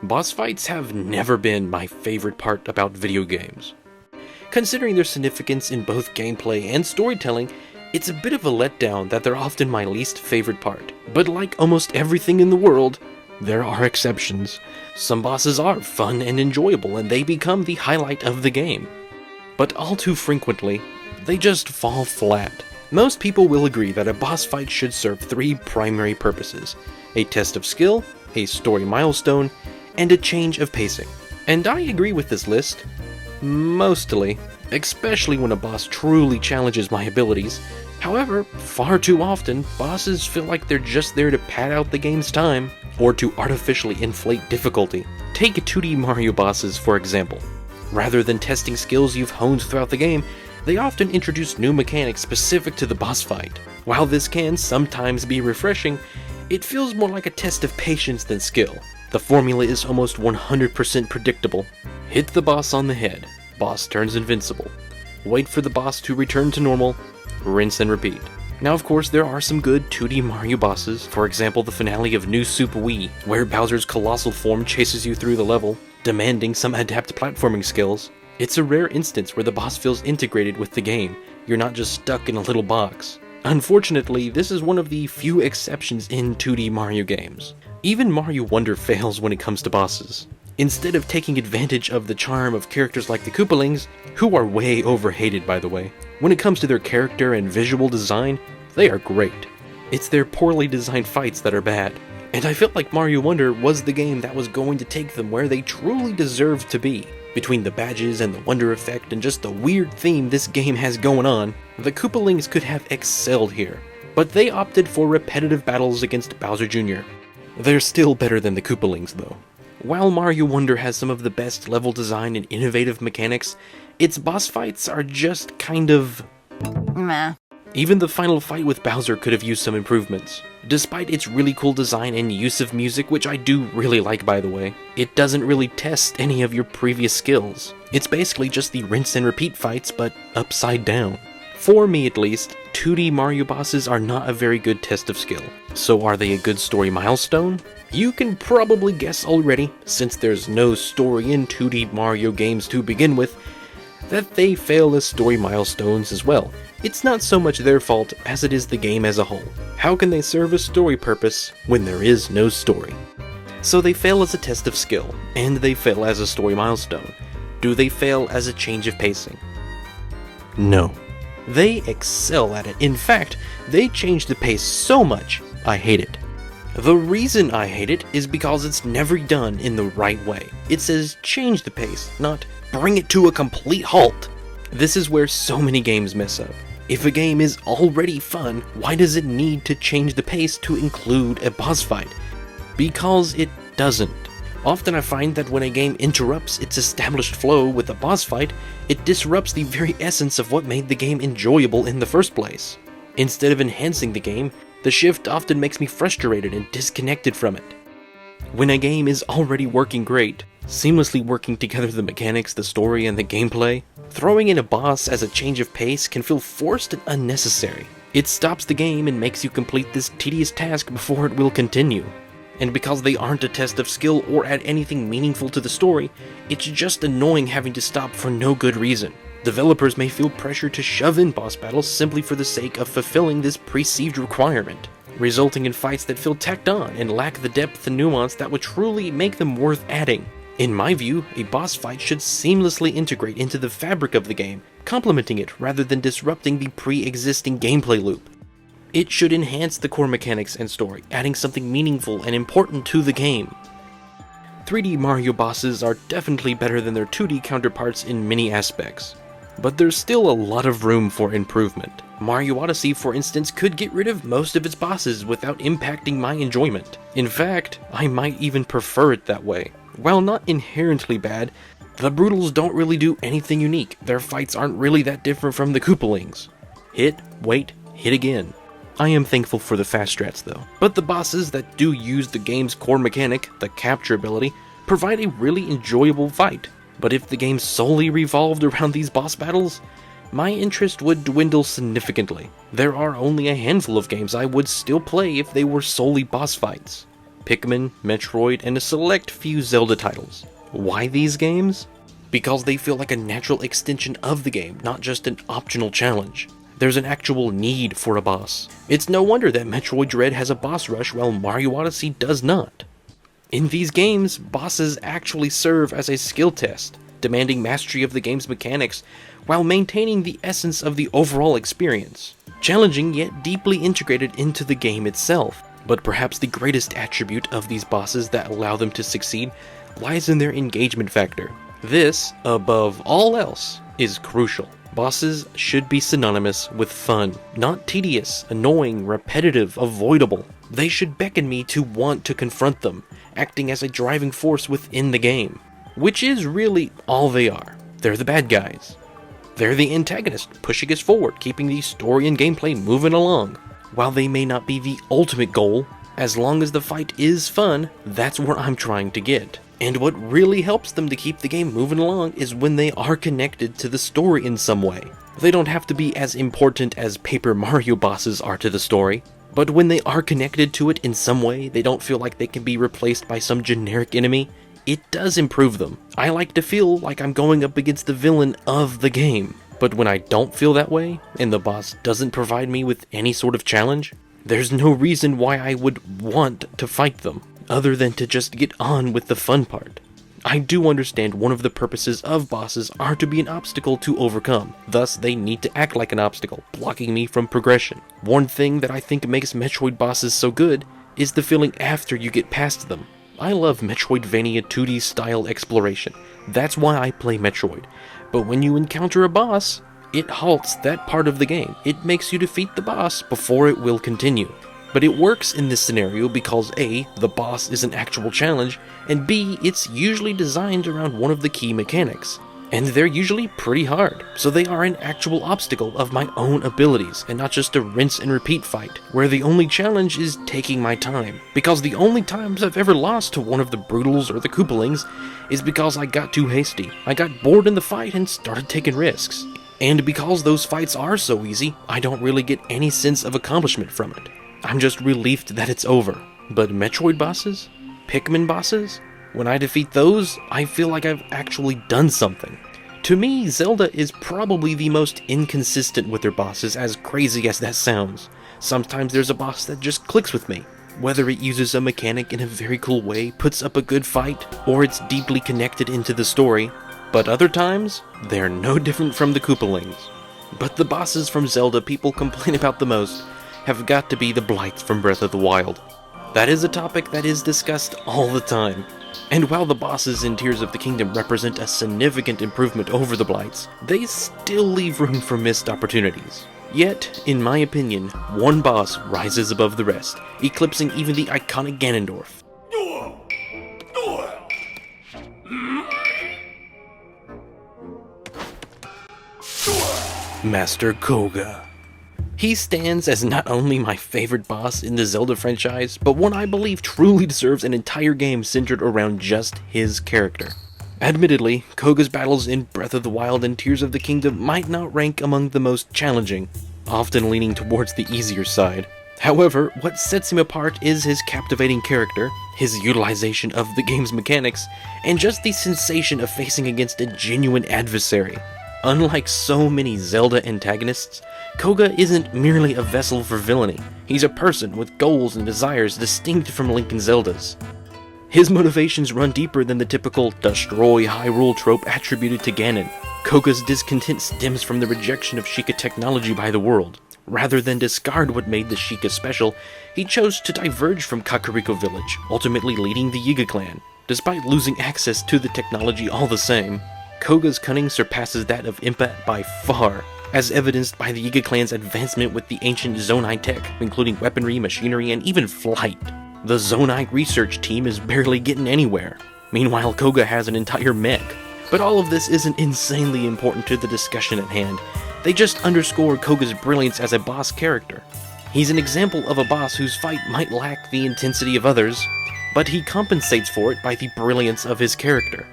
Boss fights have never been my favorite part about video games. Considering their significance in both gameplay and storytelling, it's a bit of a letdown that they're often my least favorite part. But like almost everything in the world, there are exceptions. Some bosses are fun and enjoyable and they become the highlight of the game. But all too frequently, they just fall flat. Most people will agree that a boss fight should serve three primary purposes: a test of skill, a story milestone, and a change of pacing. And I agree with this list. Mostly, especially when a boss truly challenges my abilities. However, far too often, bosses feel like they're just there to pad out the game's time, or to artificially inflate difficulty. Take 2D Mario bosses for example. Rather than testing skills you've honed throughout the game, they often introduce new mechanics specific to the boss fight. While this can sometimes be refreshing, it feels more like a test of patience than skill. The formula is almost 100% predictable. Hit the boss on the head, boss turns invincible. Wait for the boss to return to normal, rinse and repeat. Now of course there are some good 2D Mario bosses, for example the finale of New Super Wii, where Bowser's colossal form chases you through the level, demanding some adept platforming skills. It's a rare instance where the boss feels integrated with the game, you're not just stuck in a little box. Unfortunately, this is one of the few exceptions in 2D Mario games. Even Mario Wonder fails when it comes to bosses. Instead of taking advantage of the charm of characters like the Koopalings, who are way overhated by the way, when it comes to their character and visual design, they are great. It's their poorly designed fights that are bad. And I felt like Mario Wonder was the game that was going to take them where they truly deserved to be. Between the badges and the Wonder effect and just the weird theme this game has going on, the Koopalings could have excelled here. But they opted for repetitive battles against Bowser Jr. They're still better than the Koopalings though. While Mario Wonder has some of the best level design and innovative mechanics, its boss fights are just kind of meh. Even the final fight with Bowser could have used some improvements. Despite its really cool design and use of music, which I do really like by the way, it doesn't really test any of your previous skills. It's basically just the rinse and repeat fights, but upside down. For me at least, 2D Mario bosses are not a very good test of skill. So are they a good story milestone? You can probably guess already, since there's no story in 2D Mario games to begin with, that they fail as story milestones as well. It's not so much their fault as it is the game as a whole. How can they serve a story purpose when there is no story? So they fail as a test of skill, and they fail as a story milestone. Do they fail as a change of pacing? No. They excel at it. In fact, they change the pace so much, I hate it. The reason I hate it is because it's never done in the right way. It says change the pace, not bring it to a complete halt. This is where so many games mess up. If a game is already fun, why does it need to change the pace to include a boss fight? Because it doesn't. Often I find that when a game interrupts its established flow with a boss fight, it disrupts the very essence of what made the game enjoyable in the first place. Instead of enhancing the game, the shift often makes me frustrated and disconnected from it. When a game is already working great, seamlessly working together the mechanics, the story, and the gameplay, throwing in a boss as a change of pace can feel forced and unnecessary. It stops the game and makes you complete this tedious task before it will continue. And because they aren't a test of skill or add anything meaningful to the story, it's just annoying having to stop for no good reason. Developers may feel pressure to shove in boss battles simply for the sake of fulfilling this perceived requirement, resulting in fights that feel tacked on and lack the depth and nuance that would truly make them worth adding. In my view, a boss fight should seamlessly integrate into the fabric of the game, complementing it rather than disrupting the pre-existing gameplay loop. It should enhance the core mechanics and story, adding something meaningful and important to the game. 3D Mario bosses are definitely better than their 2D counterparts in many aspects, but there's still a lot of room for improvement. Mario Odyssey, for instance, could get rid of most of its bosses without impacting my enjoyment. In fact, I might even prefer it that way. While not inherently bad, the Broodals don't really do anything unique. Their fights aren't really that different from the Koopalings. Hit, wait, hit again. I am thankful for the fast strats though. But the bosses that do use the game's core mechanic, the capture ability, provide a really enjoyable fight. But if the game solely revolved around these boss battles, my interest would dwindle significantly. There are only a handful of games I would still play if they were solely boss fights. Pikmin, Metroid, and a select few Zelda titles. Why these games? Because they feel like a natural extension of the game, not just an optional challenge. There's an actual need for a boss. It's no wonder that Metroid Dread has a boss rush while Mario Odyssey does not. In these games, bosses actually serve as a skill test, demanding mastery of the game's mechanics while maintaining the essence of the overall experience. Challenging yet deeply integrated into the game itself. But perhaps the greatest attribute of these bosses that allow them to succeed lies in their engagement factor. This, above all else, is crucial. Bosses should be synonymous with fun, not tedious, annoying, repetitive, avoidable. They should beckon me to want to confront them, acting as a driving force within the game. Which is really all they are. They're the bad guys. They're the antagonist, pushing us forward, keeping the story and gameplay moving along. While they may not be the ultimate goal, as long as the fight is fun, that's where I'm trying to get. And what really helps them to keep the game moving along is when they are connected to the story in some way. They don't have to be as important as Paper Mario bosses are to the story, but when they are connected to it in some way, they don't feel like they can be replaced by some generic enemy, it does improve them. I like to feel like I'm going up against the villain of the game. But when I don't feel that way, and the boss doesn't provide me with any sort of challenge, there's no reason why I would want to fight them, other than to just get on with the fun part. I do understand one of the purposes of bosses are to be an obstacle to overcome, thus they need to act like an obstacle, blocking me from progression. One thing that I think makes Metroid bosses so good is the feeling after you get past them. I love Metroidvania 2D style exploration, that's why I play Metroid. But when you encounter a boss, it halts that part of the game. It makes you defeat the boss before it will continue. But it works in this scenario because A, the boss is an actual challenge, and B, it's usually designed around one of the key mechanics. And they're usually pretty hard, so they are an actual obstacle of my own abilities, and not just a rinse and repeat fight, where the only challenge is taking my time. Because the only times I've ever lost to one of the Brutals or the Koopalings is because I got too hasty. I got bored in the fight and started taking risks. And because those fights are so easy, I don't really get any sense of accomplishment from it. I'm just relieved that it's over. But Metroid bosses? Pikmin bosses? When I defeat those, I feel like I've actually done something. To me, Zelda is probably the most inconsistent with their bosses, as crazy as that sounds. Sometimes there's a boss that just clicks with me. Whether it uses a mechanic in a very cool way, puts up a good fight, or it's deeply connected into the story. But other times, they're no different from the Koopalings. But the bosses from Zelda people complain about the most have got to be the Blights from Breath of the Wild. That is a topic that is discussed all the time. And while the bosses in Tears of the Kingdom represent a significant improvement over the Blights, they still leave room for missed opportunities. Yet, in my opinion, one boss rises above the rest, eclipsing even the iconic Ganondorf. Master Kohga. He stands as not only my favorite boss in the Zelda franchise, but one I believe truly deserves an entire game centered around just his character. Admittedly, Kohga's battles in Breath of the Wild and Tears of the Kingdom might not rank among the most challenging, often leaning towards the easier side. However, what sets him apart is his captivating character, his utilization of the game's mechanics, and just the sensation of facing against a genuine adversary. Unlike so many Zelda antagonists, Kohga isn't merely a vessel for villainy. He's a person with goals and desires distinct from Link and Zelda's. His motivations run deeper than the typical destroy Hyrule trope attributed to Ganon. Kohga's discontent stems from the rejection of Sheikah technology by the world. Rather than discard what made the Sheikah special, he chose to diverge from Kakariko Village, ultimately leading the Yiga clan. Despite losing access to the technology all the same, Kohga's cunning surpasses that of Impa by far, as evidenced by the Yiga clan's advancement with the ancient Zonai tech, including weaponry, machinery, and even flight. The Zonai research team is barely getting anywhere. Meanwhile, Kohga has an entire mech. But all of this isn't insanely important to the discussion at hand. They just underscore Kohga's brilliance as a boss character. He's an example of a boss whose fight might lack the intensity of others, but he compensates for it by the brilliance of his character.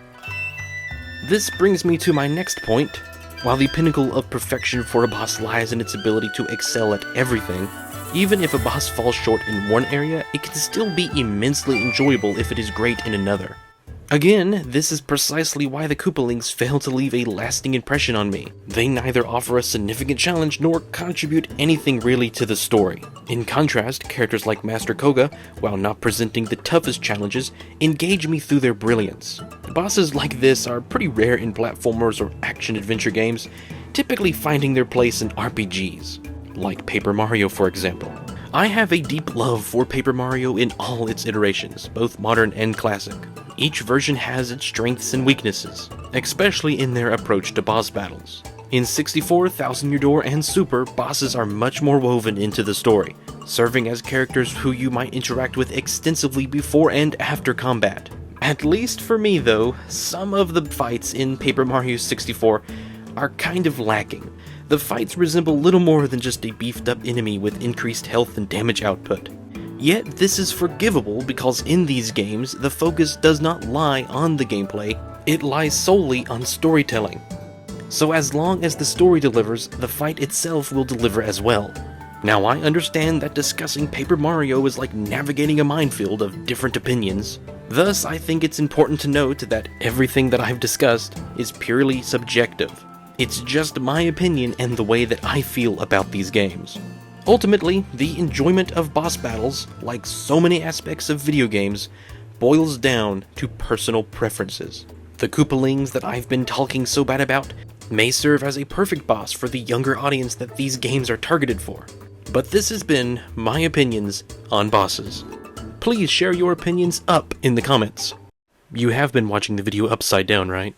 This brings me to my next point. While the pinnacle of perfection for a boss lies in its ability to excel at everything, Even if a boss falls short in one area, it can still be immensely enjoyable if it is great in another. Again, this is precisely why the Koopalings fail to leave a lasting impression on me. They neither offer a significant challenge nor contribute anything really to the story. In contrast, characters like Master Koga, while not presenting the toughest challenges, engage me through their brilliance. Bosses like this are pretty rare in platformers or action-adventure games, typically finding their place in RPGs, like Paper Mario for example. I have a deep love for Paper Mario in all its iterations, both modern and classic. Each version has its strengths and weaknesses, especially in their approach to boss battles. In 64, Thousand Year Door, and Super, bosses are much more woven into the story, serving as characters who you might interact with extensively before and after combat. At least for me though, some of the fights in Paper Mario 64 are kind of lacking. The fights resemble little more than just a beefed up enemy with increased health and damage output. Yet this is forgivable because in these games, the focus does not lie on the gameplay, it lies solely on storytelling. So as long as the story delivers, the fight itself will deliver as well. Now I understand that discussing Paper Mario is like navigating a minefield of different opinions. Thus, I think it's important to note that everything that I've discussed is purely subjective. It's just my opinion and the way that I feel about these games. Ultimately, the enjoyment of boss battles, like so many aspects of video games, boils down to personal preferences. The Koopalings that I've been talking so bad about may serve as a perfect boss for the younger audience that these games are targeted for. But this has been my opinions on bosses. Please share your opinions up in the comments. You have been watching the video upside down, right?